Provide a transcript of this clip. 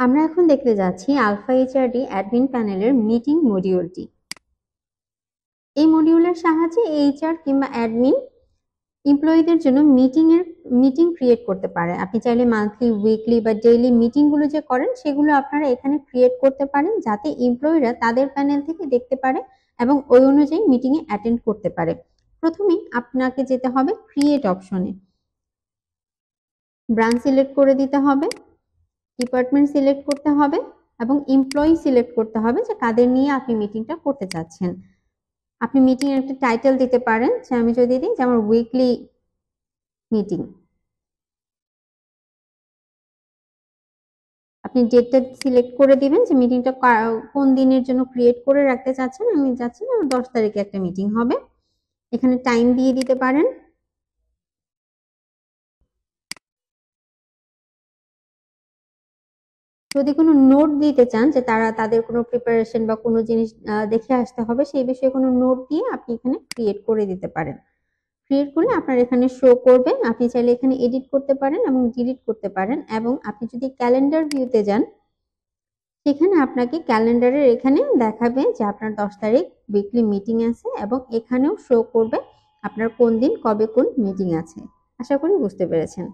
আমরা এখন দেখতে যাচ্ছি আলফা এইচআরডি অ্যাডমিন প্যানেলের মিটিং মডিউলটি। এই মডিউলের সাহায্যে এইচআর কিংবা অ্যাডমিন এমপ্লয়ীদের জন্য মিটিং ক্রিয়েট করতে পারে। আপনি চাইলে মান্থলি, উইকলি বা ডেইলি মিটিংগুলো যে করেন সেগুলো আপনারা এখানে ক্রিয়েট করতে পারেন, যাতে এমপ্লয়ীরা তাদের প্যানেল থেকে দেখতে পারে এবং ওই অনুযায়ী মিটিংয়ে অ্যাটেন্ড করতে পারে। প্রথমেই আপনাকে যেতে হবে ক্রিয়েট অপশনে, ব্রাঞ্চ সিলেক্ট করে দিতে হবে, ডিপার্টমেন্ট সিলেক্ট করতে হবে এবং এমপ্লয়ি সিলেক্ট করতে হবে যে কাদের নিয়ে আপনি মিটিংটা করতে চাচ্ছেন। আপনি মিটিং এর একটা টাইটেল দিতে পারেন, যে আমি যদি দিই যে আমার উইকলি মিটিং। আপনি ডেটটা সিলেক্ট করে দিবেন যে মিটিংটা কোন দিনের জন্য ক্রিয়েট করে রাখতে চাচ্ছেন। আমি চাচ্ছি আমার 10 তারিখে একটা মিটিং হবে। এখানে টাইম দিয়ে দিতে পারেন। যদি কোনো নোট দিতে চান যে তাদের কোনো প্রিপারেশন বা কোনো জিনিস দেখে আসতে হবে, সেই বিষয়ে কোনো নোট দিয়ে আপনি এখানে ক্রিয়েট করে দিতে পারেন। ক্রিয়েট করলে আপনার এখানে শো করবে। আপনি চাইলে এখানে এডিট করতে পারেন এবং ডিলিট করতে পারেন। এবং আপনি যদি ক্যালেন্ডার ভিউতে যান, সেখানে আপনাকে ক্যালেন্ডারের এখানে দেখাবে যে আপনার 10 তারিখ উইকলি মিটিং আছে এবং এখানেও শো করবে আপনার কোন দিন কবে কোন মিটিং আছে। আশা করি বুঝতে পেরেছেন।